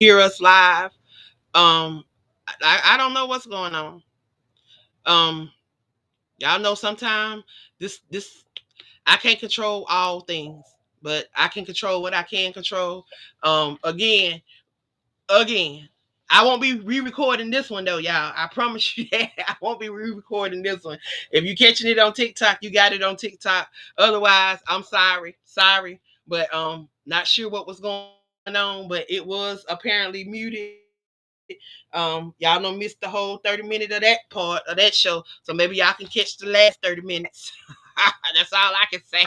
hear us live. I don't know what's going on. Um, y'all know sometimes this I can't control all things, but I can control what I can control. Again, I won't be re-recording this one though, y'all. I promise you that I won't be re-recording this one. If you catching it on TikTok, you got it on TikTok. Otherwise, I'm sorry, but not sure what was going on, but it was apparently muted. Y'all don't miss the whole 30 minutes of that part of that show, so maybe y'all can catch the last 30 minutes. That's all I can say.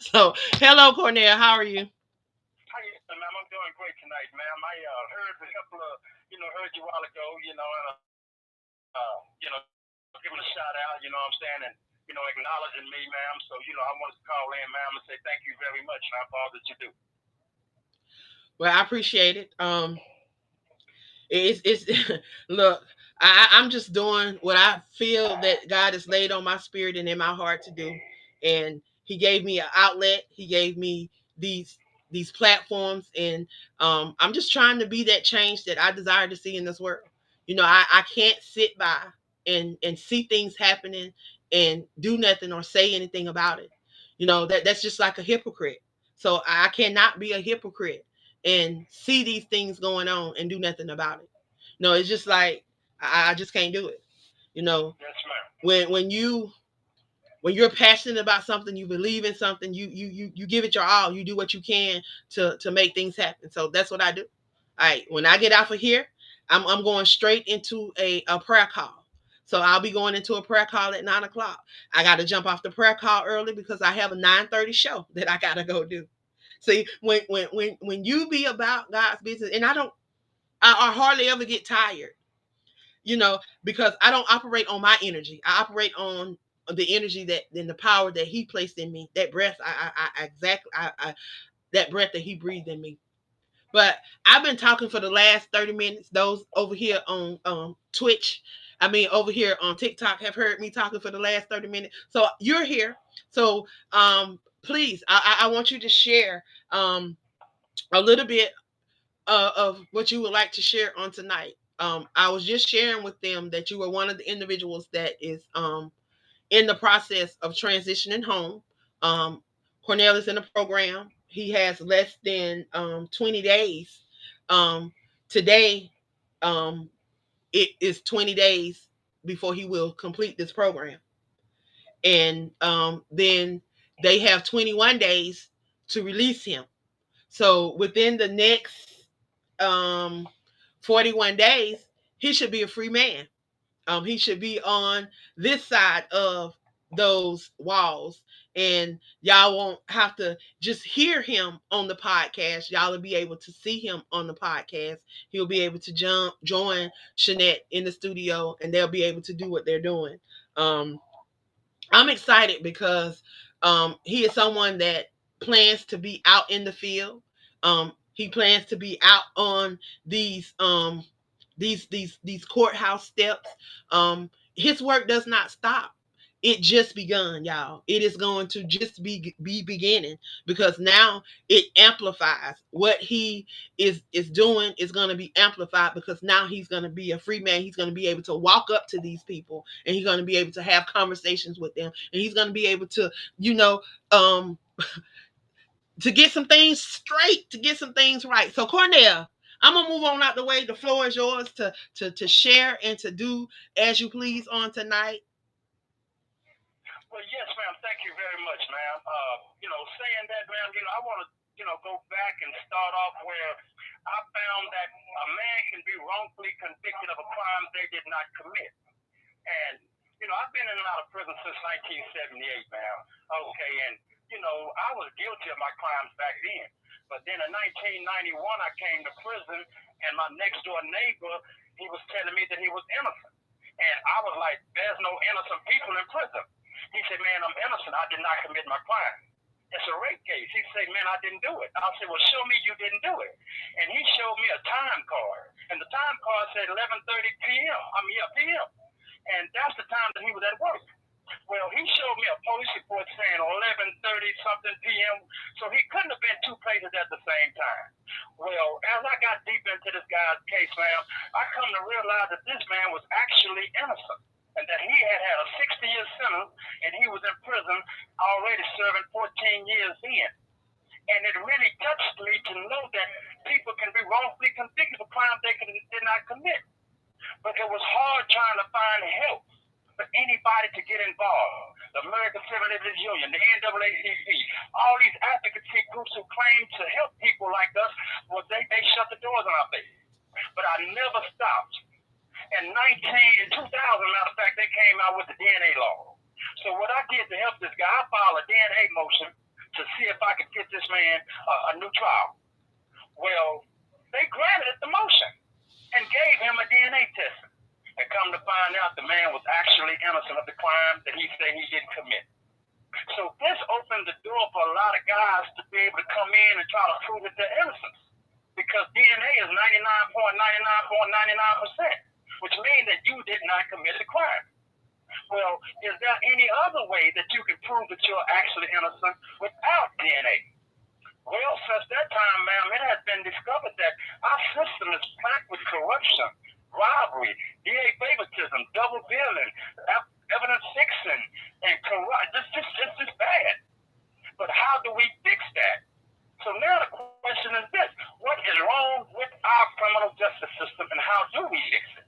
So, hello, Cornell. How are you? How you doing, ma'am? I'm doing great tonight, ma'am. I heard a couple of, heard you a while ago, giving a shout out, and, acknowledging me, ma'am. So, I wanted to call in, ma'am, and say thank you very much, ma'am, for all that you do. Well, I appreciate it. It's look, I'm just doing what I feel that God has laid on my spirit and in my heart to do, and He gave me an outlet. He gave me these these platforms, and I'm just trying to be that change that I desire to see in this world. I can't sit by and see things happening and do nothing or say anything about it. That's just like a hypocrite. So I cannot be a hypocrite and see these things going on and do nothing about it. No, it's just like I just can't do it. You know, Yes, ma'am. when you're passionate about something, you believe in something, you give it your all, you do what you can to make things happen. So that's what I do. All right, when I get off of here, I'm going straight into a prayer call. So I'll be going into a prayer call at 9 o'clock. I got to jump off the prayer call early because I have a 9:30 show that I got to go do. See, when you be about God's business, and I hardly ever get tired, because I don't operate on my energy. I operate on the energy that and the power that He placed in me. That breath, that breath that He breathed in me. But I've been talking for the last 30 minutes. Those over here on Twitch, I mean over here on TikTok, have heard me talking for the last 30 minutes. So you're here. So please, I want you to share a little bit of what you would like to share on tonight. I was just sharing with them that you were one of the individuals that is in the process of transitioning home. Um, Cornell is in a program. He has less than 20 days. Um, Today, um, it is 20 days before he will complete this program. And then they have 21 days to release him. So within the next um 41 days, he should be a free man. He should be on this side of those walls, and y'all won't have to just hear him on the podcast. Y'all will be able to see him on the podcast. He'll be able to join Shanette in the studio, and they'll be able to do what they're doing. Um, I'm excited because he is someone that plans to be out in the field. He plans to be out on these courthouse steps. His work does not stop. It just begun, y'all. It is going to just be beginning, because now it amplifies what he is doing is going to be amplified, because now he's going to be a free man. He's going to be able to walk up to these people, and he's going to be able to have conversations with them, and he's going to be able to, you know, um, to get some things straight, to get some things right. So Cornell, I'm gonna move on out the way. The floor is yours to share and to do as you please on tonight. Well, yes, ma'am. Thank you very much, ma'am. Saying that, ma'am, I want to, go back and start off where I found that a man can be wrongfully convicted of a crime they did not commit. And, I've been in and out of prison since 1978, ma'am. Okay, and, I was guilty of my crimes back then. But then in 1991, I came to prison, and my next door neighbor, he was telling me that he was innocent. And I was like, there's no innocent people in prison. He said, man, I'm innocent. I did not commit my crime. It's a rape case. He said, man, I didn't do it. I said, well, show me you didn't do it. And he showed me a time card. And the time card said 11:30 p.m. PM. And that's the time that he was at work. Well, he showed me a police report saying 11:30 something p.m. So he couldn't have been two places at the same time. Well, as I got deep into this guy's case, ma'am, I come to realize that this man was actually innocent and that he had had a 60-year sentence and he was in prison already serving 14 years in. And it really touched me to know that people can be wrongfully convicted for crimes they did not commit. But it was hard trying to find help for anybody to get involved. The American Civil Liberties Union, the NAACP, all these advocacy groups who claim to help people like us, well, they shut the doors on our face. But I never stopped. In 2000, matter of fact, they came out with the DNA law. So what I did to help this guy, I filed a DNA motion to see if I could get this man a new trial. Well, they granted the motion and gave him a DNA test. And come to find out, the man was actually innocent of the crime that he said he didn't commit. So this opened the door for a lot of guys to be able to come in and try to prove that they're innocent. Because DNA is 99.99.99%, which means that you did not commit the crime. Well, is there any other way that you can prove that you're actually innocent without DNA? Well, since that time, ma'am, it has been discovered that our system is packed with corruption, robbery, DA favoritism, double billing, evidence fixing, and corrupt. This is bad. But how do we fix that? So now the question is this: what is wrong with our criminal justice system, and how do we fix it?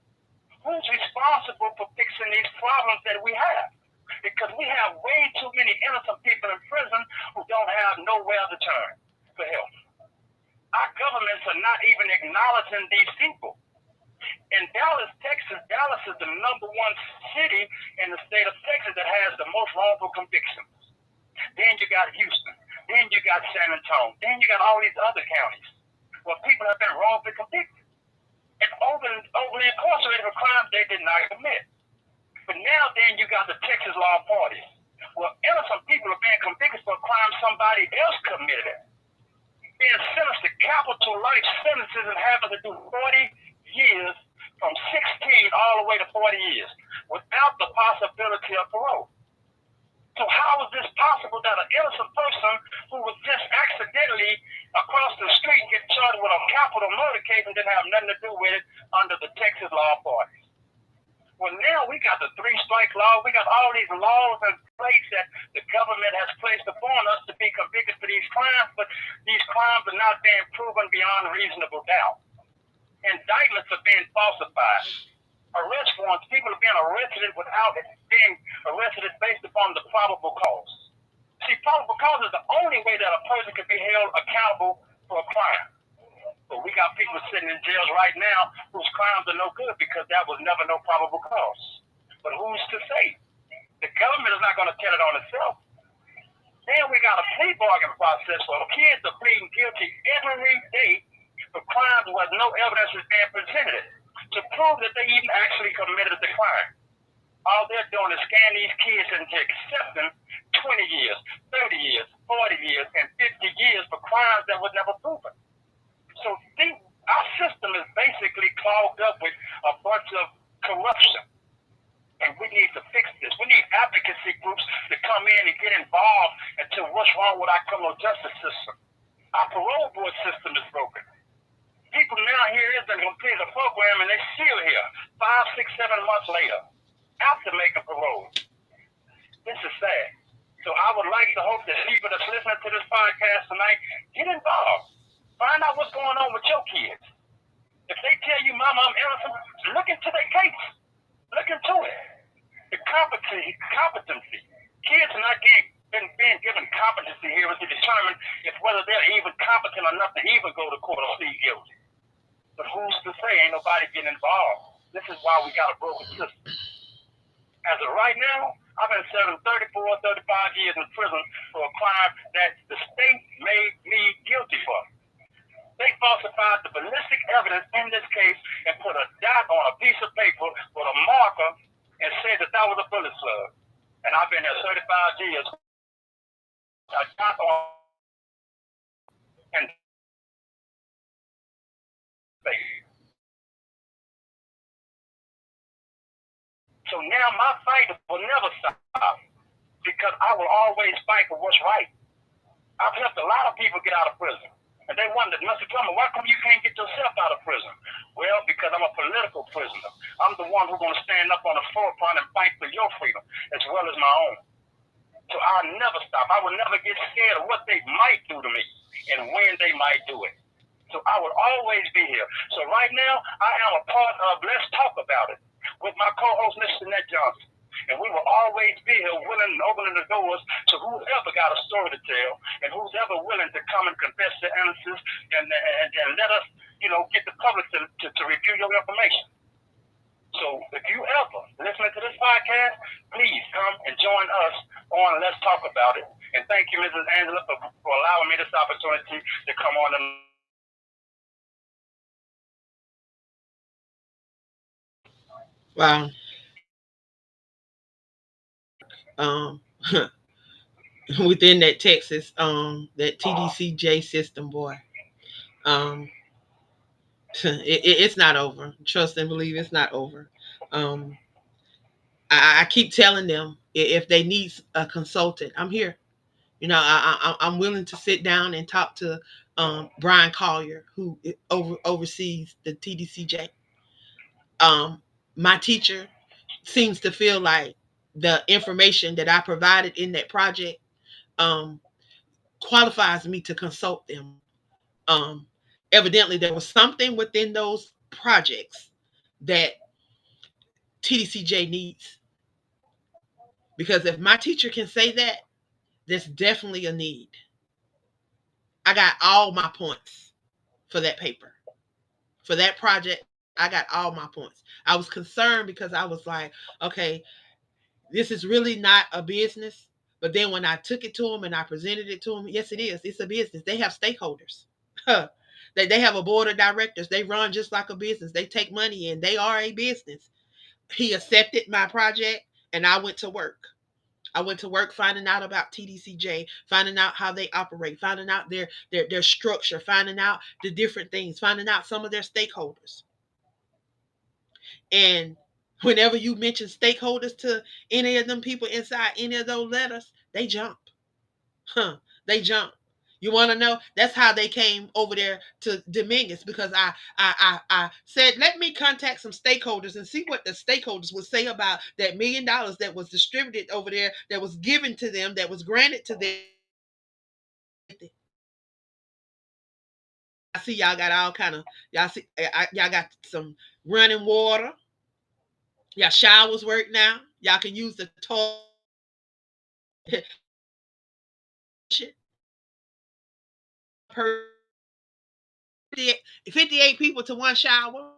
Who's responsible for fixing these problems that we have? Because we have way too many innocent people in prison who don't have nowhere to turn for help. Our governments are not even acknowledging these people. In Dallas, Texas, Dallas is the #1 city in the state of Texas that has the most wrongful convictions. Then you got Houston. Then you got San Antonio. Then you got all these other counties where people have been wrongfully convicted and overly incarcerated for crimes they did not commit. But now then you got the Texas Law Party. Well, innocent people are being convicted for a crime somebody else committed. Being sentenced to capital life sentences and having to do 40 years from 16 all the way to 40 years without the possibility of parole. So how is this possible that an innocent person who was just accidentally across the street get charged with a capital murder case and didn't have nothing to do with it under the Texas Law Party? Well, now we got the 3-strike law. We got all these laws in place that the government has placed upon us to be convicted for these crimes, but these crimes are not being proven beyond reasonable doubt. Indictments are being falsified. Arrest warrants, people are being arrested without being arrested based upon the probable cause. See, probable cause is the only way that a person can be held accountable for a crime. But we got people sitting in jails right now whose crimes are no good because that was never no probable cause. But who's to say? The government is not going to tell it on itself. Then we got a plea bargain process where kids are pleading guilty every day for crimes where no evidence is being presented to prove that they even actually committed the crime. All they're doing is scan these kids into accepting 20 years, 30 years, 40 years, and 50 years for crimes that were never proven. So our system is basically clogged up with a bunch of corruption. And we need to fix this. We need advocacy groups to come in and get involved into what's wrong with our criminal justice system. Our parole board system is broken. People now here is to complete a program and they're still here 5, 6, 7 months later after making parole. This is sad. So I would like to hope that people that's listening to this podcast tonight get involved. Find out what's going on with your kids. If they tell you, Mama, I'm innocent, look into their case. Look into it. The competency. Kids are not being given competency here to determine if whether they're even competent enough to even go to court or plead guilty. But who's to say? Ain't nobody getting involved. This is why we got a broken system. As of right now, I've been serving 34, 35 years in prison for a crime that the state made me guilty for. They falsified the ballistic evidence in this case and put a dot on a piece of paper with a marker and said that was a bullet slug. And I've been there 35 years. A dot on and so now my fight will never stop because I will always fight for what's right. I've helped a lot of people get out of prison. And they wondered, Mr. Plummer, why come you can't get yourself out of prison? Well, because I'm a political prisoner. I'm the one who's going to stand up on the forefront and fight for your freedom as well as my own. So I'll never stop. I will never get scared of what they might do to me and when they might do it. So I will always be here. So right now, I am a part of Let's Talk About It with my co-host, Mr. Ned Johnson. And we will always be here willing and opening the doors to whoever got a story to tell and who's ever willing to come and confess their innocence and let us, get the public to review your information. So if you ever listening to this podcast, please come and join us on Let's Talk About It. And thank you, Mrs. Angela, for allowing me this opportunity to come on and Wow. Um, within that Texas, that TDCJ system, boy. Um, it's not over. Trust and believe it's not over. Um, I keep telling them if they need a consultant, I'm here. I'm willing to sit down and talk to Brian Collier, who oversees the TDCJ. My teacher seems to feel like the information that I provided in that project um, qualifies me to consult them. Um, Evidently, there was something within those projects that TDCJ needs. Because if my teacher can say that, there's definitely a need. I got all my points for that paper. For that project, I got all my points. I was concerned because I was like, okay, this is really not a business. But then when I took it to them and I presented it to them, yes, it is. It's a business. They have stakeholders. They have a board of directors. They run just like a business. They take money in. They are a business. He accepted my project and I went to work. I went to work finding out about TDCJ, finding out how they operate, finding out their structure, finding out the different things, finding out some of their stakeholders. And whenever you mention stakeholders to any of them people inside any of those letters, they jump. Huh. They jump. You want to know? That's how they came over there to Dominguez because I said, let me contact some stakeholders and see what the stakeholders would say about that $1 million that was distributed over there, that was given to them, that was granted to them. I see y'all got all kind of y'all see y'all got some running water. Y'all showers work now. Y'all can use the toilet. 58 people to one shower.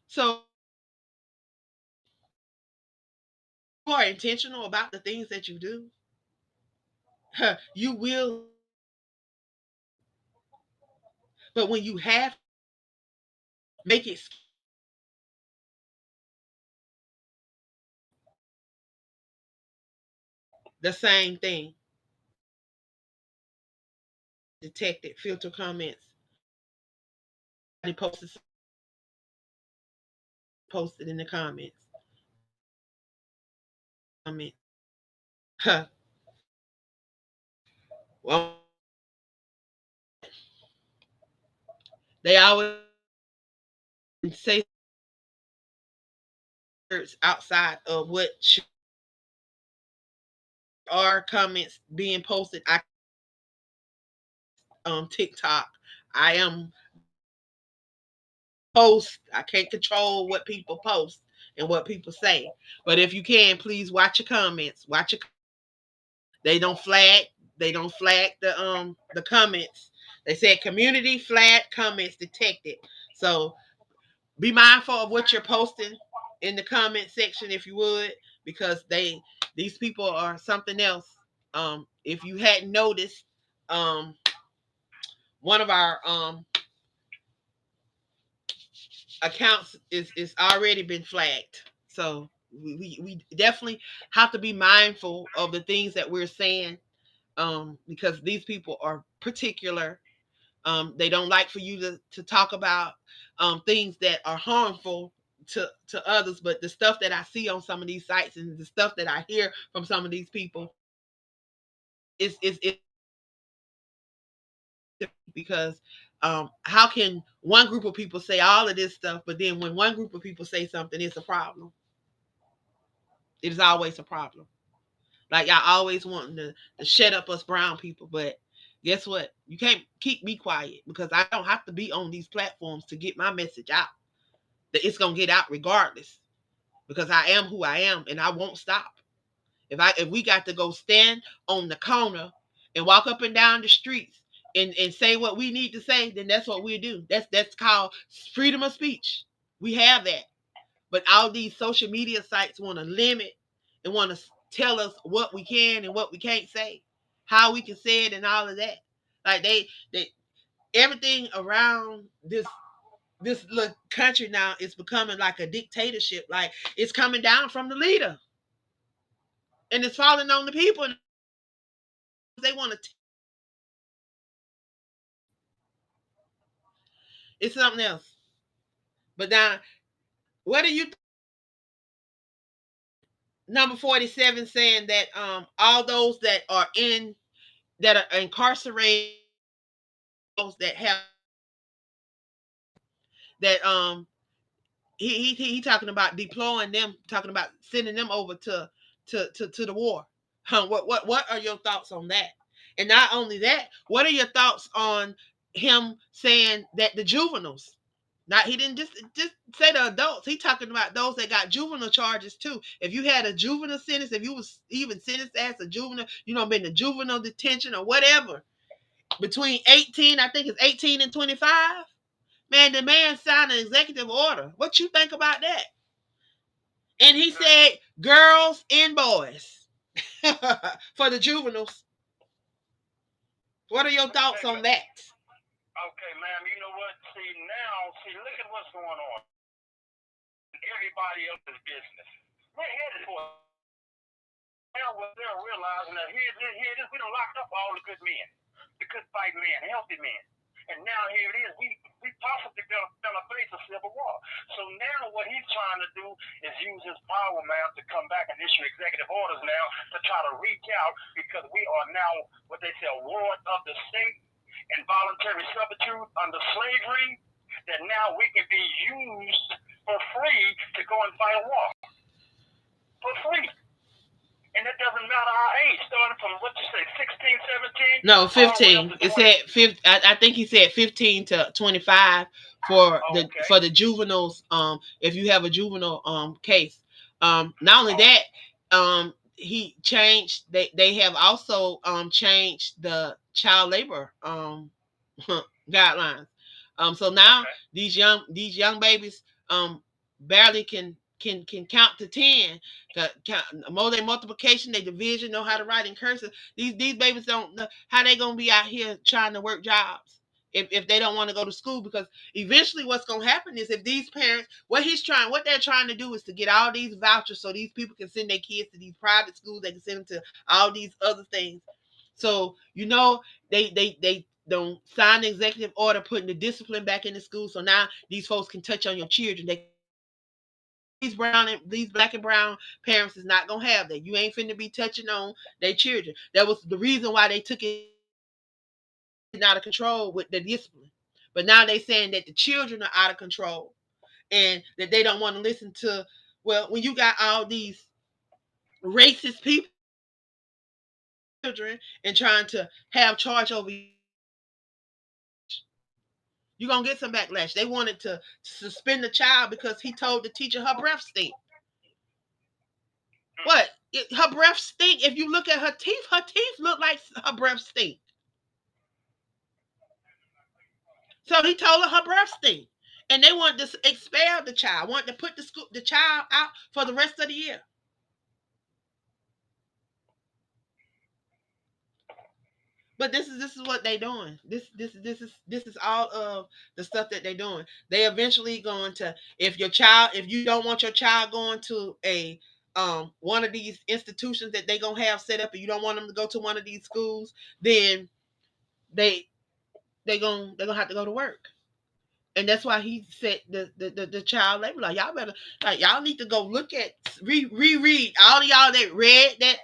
So you are intentional about the things that you do, you will. But when you have, make it the same thing. Detect it, filter comments. They posted in the comments. Comment. Huh. Well, they always say words outside of what are comments being posted. I TikTok. I am post. I can't control what people post and what people say. But if you can, please watch your comments. Watch your. They don't flag. They don't flag the comments. They said community flag comments detected. So be mindful of what you're posting in the comment section if you would, because these people are something else. If you hadn't noticed, um, one of our accounts is already been flagged. So we definitely have to be mindful of the things that we're saying, because these people are particular. They don't like for you to talk about things that are harmful to others, but the stuff that I see on some of these sites and the stuff that I hear from some of these people, It's because how can one group of people say all of this stuff, but then when one group of people say something, it's a problem. It is always a problem. Like y'all always wanting to shut up us brown people, but guess what? You can't keep me quiet because I don't have to be on these platforms to get my message out. That it's gonna get out regardless because I am who I am and I won't stop. If we got to go stand on the corner and walk up and down the streets and say what we need to say, then that's what we do. That's called freedom of speech. We have that. But all these social media sites want to limit and want to tell us what we can and what we can't say, how we can say it, and all of that. Like they everything around this little country now is becoming like a dictatorship. Like it's coming down from the leader, and it's falling on the people. They want to. It's something else. But now, what do you number 47 saying that all those that are incarcerated, those that have that he talking about deploying them, talking about sending them over to the war. Huh, what are your thoughts on that? And not only that, what are your thoughts on him saying that the juveniles? Not he didn't just say the adults. He talking about those that got juvenile charges too. If you had a juvenile sentence, if you was even sentenced as a juvenile, been in juvenile detention or whatever, between 18, I think it's 18 and 25. Man, the man signed an executive order. What you think about that? And he said girls and boys for the juveniles. What are your thoughts on that? Okay, ma'am. You know what? Look at what's going on. Everybody else's business. We're headed for it. Now, what they're realizing that here it is. We done locked up all the good men, the good fighting men, healthy men. And now here it is. We possibly gonna face a civil war. So now what he's trying to do is use his power, man, to come back and issue executive orders now to try to reach out because we are now what they say a ward of the state, involuntary servitude under slavery. That now we can be used for free to go and fight a war for free. And it doesn't matter our age, starting from what you say, 16, 17? No, 15. It said 50. I think he said 15 to 25 for the juveniles. If you have a juvenile case, not only that, he changed. They have also changed the child labor guidelines. So now these young babies barely can count to 10. Count more than multiplication, they division, know how to write in cursive. These babies don't know how they gonna be out here trying to work jobs if they don't want to go to school, because eventually what's gonna happen is if these parents what they're trying to do is to get all these vouchers so these people can send their kids to these private schools, they can send them to all these other things. So they don't sign the executive order putting the discipline back in the school. So now these folks can touch on your children. These black and brown parents is not gonna have that. You ain't finna be touching on their children. That was the reason why they took it out of control with the discipline. But now they saying that the children are out of control and that they don't want to listen to. Well, when you got all these racist people, children, and trying to have charge over you, you're gonna get some backlash. They wanted to suspend the child because he told the teacher her breath stink. What? Her breath stink. If you look at her teeth look like her breath stink. So he told her breath stink, and they wanted to expel the child, wanted to put the child out for the rest of the year. But this is what they doing. This is all of the stuff that they doing. They eventually going to, if you don't want your child going to a one of these institutions that they gonna have set up, and you don't want them to go to one of these schools, then they they're gonna have to go to work. And that's why he said the child labor law. Y'all better, like, y'all need to go look at reread all of y'all that read that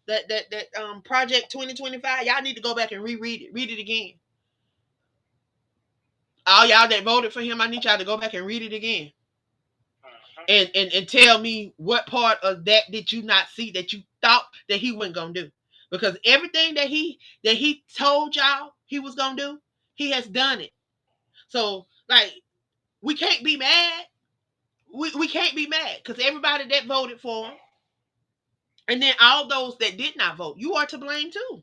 that Project 2025. Y'all need to go back and reread it. Read it again. All y'all that voted for him, I need y'all to go back and read it again. And tell me what part of that did you not see that you thought that he wasn't gonna do. Because everything that he told y'all he was gonna do, he has done it. So like we can't be mad. We can't be mad because everybody that voted for him, and then all those that did not vote, you are to blame too.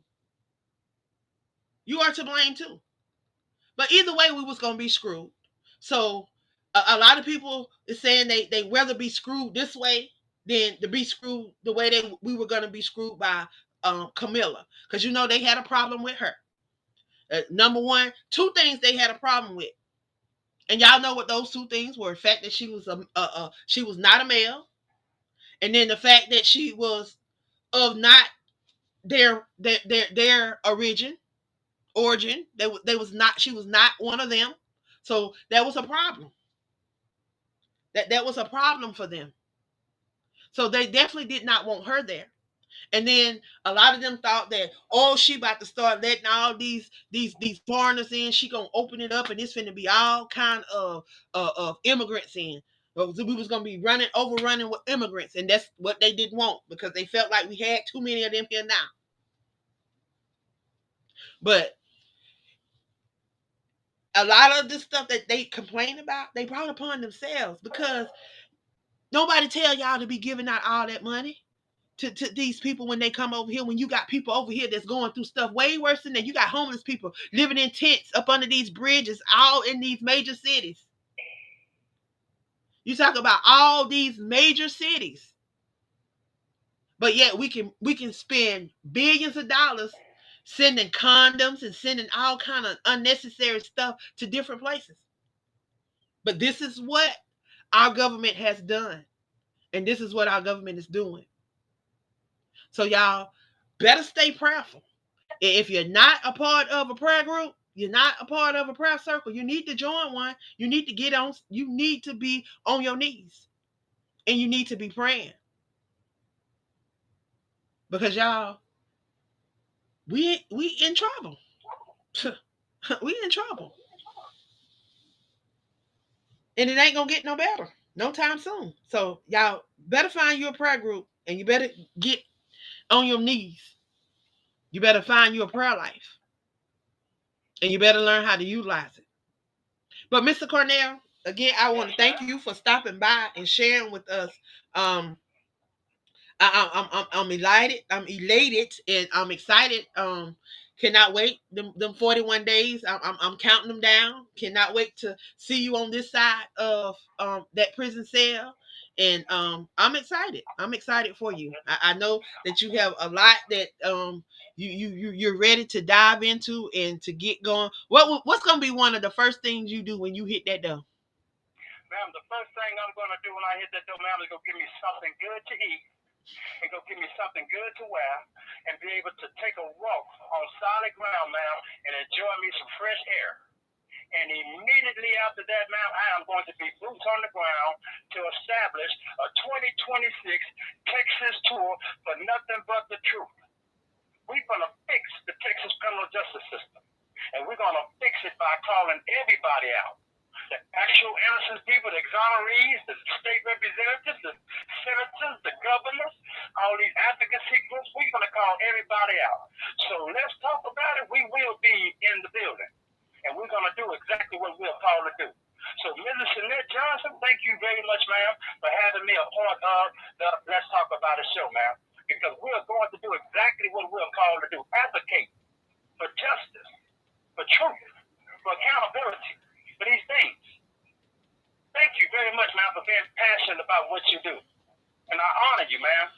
You are to blame too. But either way, we was gonna be screwed. So a lot of people is saying they rather be screwed this way than to be screwed the way we were gonna be screwed by Camilla, because you know they had a problem with her. Number one, two things they had a problem with, and y'all know what those two things were: the fact that she was not a male, and then the fact that she was of not their origin. They was not. She was not one of them. So that was a problem. That was a problem for them. So they definitely did not want her there. And then a lot of them thought that, oh, she about to start letting all these foreigners in. She gonna open it up, and it's finna be all kind of immigrants in. We was gonna be overrunning with immigrants, and that's what they didn't want because they felt like we had too many of them here now. But a lot of the stuff that they complain about, they brought upon themselves because nobody tell y'all to be giving out all that money to these people when they come over here. When you got people over here that's going through stuff way worse than that, you got homeless people living in tents up under these bridges, all in these major cities. You talk about all these major cities, but yet we can spend billions of dollars sending condoms and sending all kind of unnecessary stuff to different places. But this is what our government has done, and this is what our government is doing. So y'all better stay prayerful. If you're not a part of a prayer group, you're not a part of a prayer circle, you need to join one. You need to get on, you need to be on your knees, and you need to be praying. Because y'all, we in trouble. We in trouble. And it ain't gonna get no better no time soon. So y'all better find you a prayer group, and you better get on your knees. You better find you a prayer life, and you better learn how to utilize it. But Mr. Cornell, again, I want to thank you for stopping by and sharing with us. Um, I'm elated. I'm elated, and I'm excited. Cannot wait. Them 41 days. I'm counting them down. Cannot wait to see you on this side of that prison cell. And I'm excited. I'm excited for you. I know that you have a lot that you're ready to dive into and to get going. What's gonna be one of the first things you do when you hit that door? Ma'am, the first thing I'm going to do when I hit that door, ma'am, is go give me something good to eat and go give me something good to wear and be able to take a walk on solid ground, ma'am, and enjoy me some fresh air. And immediately after that, ma'am, I am going to be boots on the ground to establish a 2026 Texas tour for nothing but the truth. We're going to fix the Texas criminal justice system. And we're going to fix it by calling everybody out. The actual innocent people, the exonerees, the state representatives, the senators, the governors, all these advocacy groups, we're going to call everybody out. So let's talk about it. We will be in the building. And we're going to do exactly what we're called to do. So, Mrs. Shanette Johnson, thank you very much, ma'am, for having me a part of the Let's Talk About It show, ma'am. Because we're going to do exactly what we're called to do. Advocate for justice, for truth, for accountability, for these things. Thank you very much, ma'am, for being passionate about what you do. And I honor you, ma'am.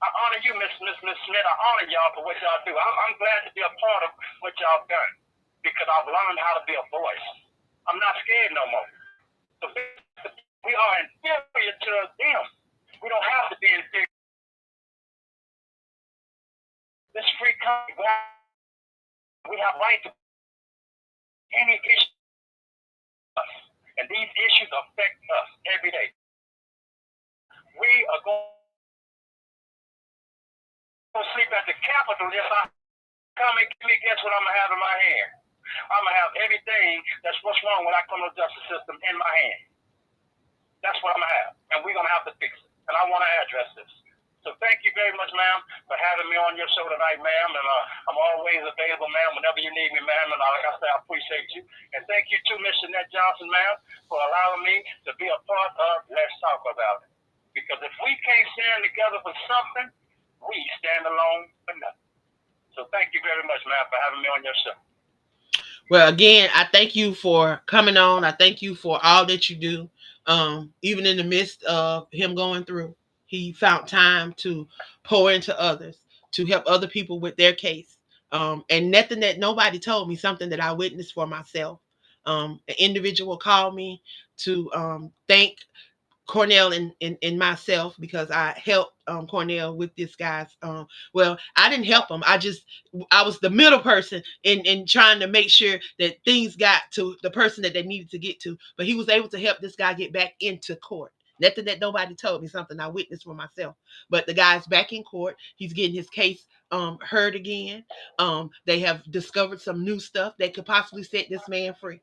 I honor you, Miss Smith. I honor y'all for what y'all do. I'm glad to be a part of what y'all done because I've learned how to be a voice. I'm not scared no more. So we are inferior to them. We don't have to be inferior. This free country, we have right to any issue. And these issues affect us every day. We are going go sleep at the Capitol if I come and give me guess what I'm gonna have in my hand. I'm gonna have everything that's what's wrong when I come to the justice system in my hand. That's what I'm gonna have, and we're gonna have to fix it. And I want to address this. So thank you very much, ma'am, for having me on your show tonight, ma'am. And I'm always available, ma'am, whenever you need me, ma'am. And like I said, I appreciate you. And thank you too, Miss Jeanette Johnson, ma'am, for allowing me to be a part of Let's Talk About It. Because if we can't stand together for something, we stand alone for nothing. So thank you very much, ma'am, for having me on your show. Well, again, I thank you for coming on. I thank you for all that you do. Even in the midst of him going through, he found time to pour into others, to help other people with their case. And nothing that nobody told me, something that I witnessed for myself. An individual called me to thank Cornell and myself because I helped Cornell with this guy's. Well, I didn't help him. I was the middle person in trying to make sure that things got to the person that they needed to get to. But he was able to help this guy get back into court. Nothing that nobody told me, something I witnessed for myself. But the guy's back in court. He's getting his case heard again. They have discovered some new stuff that could possibly set this man free.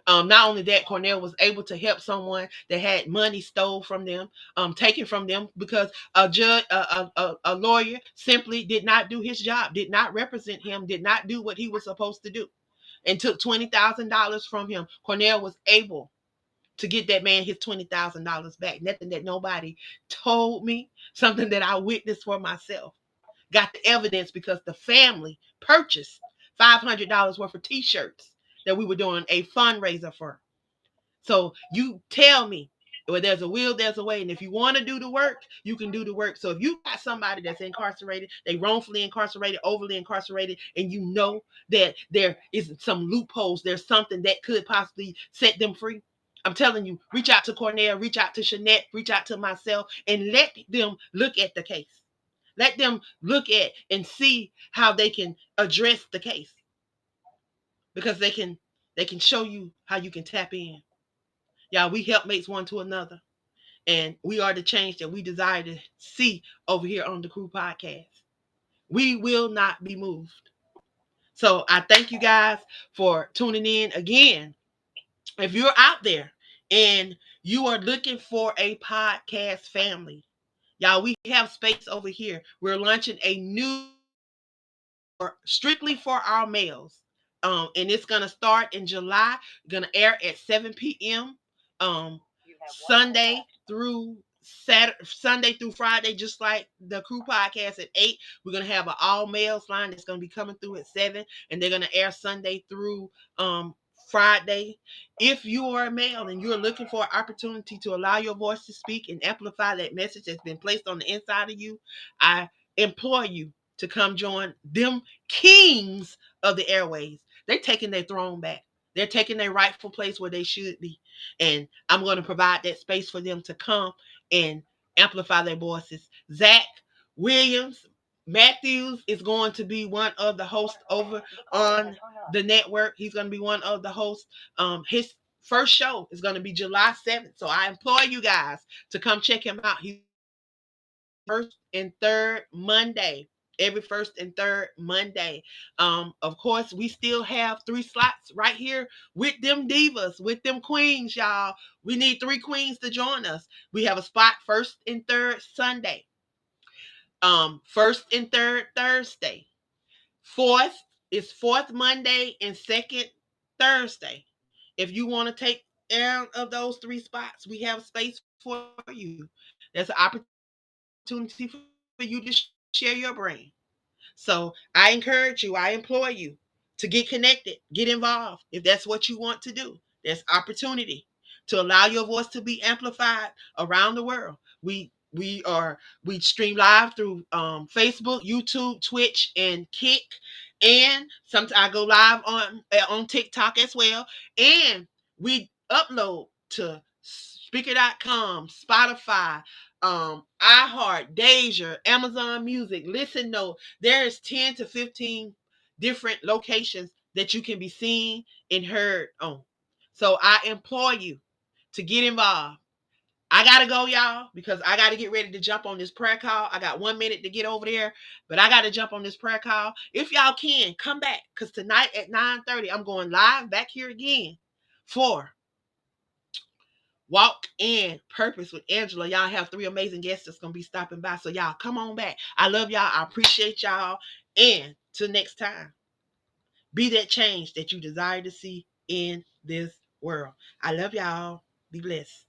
Not only that, Cornell was able to help someone that had money stole from them, taken from them because a judge, a lawyer simply did not do his job, did not represent him, did not do what he was supposed to do, and took $20,000 from him. Cornell was able to get that man his $20,000 back. Nothing that nobody told me, something that I witnessed for myself. Got the evidence because the family purchased $500 worth of T-shirts that we were doing a fundraiser for. So you tell me, where there's a will, there's a way. And if you want to do the work, you can do the work. So if you got somebody that's incarcerated, they wrongfully incarcerated, overly incarcerated, and you know that there is some loopholes, there's something that could possibly set them free. I'm telling you, reach out to Cornell, reach out to Jeanette, reach out to myself, and let them look at the case. Let them look at and see how they can address the case. Because they can show you how you can tap in. Y'all, we help mates one to another. And we are the change that we desire to see over here on the Crew Podcast. We will not be moved. So I thank you guys for tuning in again. If you're out there and you are looking for a podcast family, y'all, we have space over here. We're launching a new strictly for our males. And it's gonna start in July. Gonna air at 7 p.m. Sunday through Sunday through Friday, just like the Crew Podcast at 8. We're gonna have an all males line that's gonna be coming through at 7, and they're gonna air Sunday through Friday. If you are a male and you're looking for an opportunity to allow your voice to speak and amplify that message that's been placed on the inside of you, I implore you to come join them kings of the airways. They're taking their throne back. They're taking their rightful place where they should be. And I'm going to provide that space for them to come and amplify their voices. Zach Williams Matthews is going to be one of the hosts over on the network. He's going to be one of the hosts. His first show is going to be July 7th. So I implore you guys to come check him out. He's first and third Monday. Every first and third Monday. Of course, we still have 3 slots right here with them divas, with them queens, y'all. We need 3 queens to join us. We have a spot first and third Sunday. First and third Thursday. Fourth is fourth Monday and second Thursday. If you want to take any of those 3 spots, we have space for you. There's an opportunity for you to share your brain. So I encourage you, I implore you to get connected, get involved if that's what you want to do. There's opportunity to allow your voice to be amplified around the world. We stream live through Facebook, YouTube, Twitch, and Kick, and sometimes I go live on TikTok as well. And we upload to Speaker.com, Spotify, iHeart, Deja, Amazon Music, Listen Note. There's 10 to 15 different locations that you can be seen and heard on. So I implore you to get involved. I gotta go, y'all, because I gotta get ready to jump on this prayer call. I got 1 minute to get over there, but I gotta jump on this prayer call. If y'all can, come back, because tonight at 9:30, I'm going live back here again for Walk in Purpose with Angela. Y'all have 3 amazing guests that's gonna be stopping by. So y'all come on back. I love y'all. I appreciate y'all. And till next time, be that change that you desire to see in this world. I love y'all. Be blessed.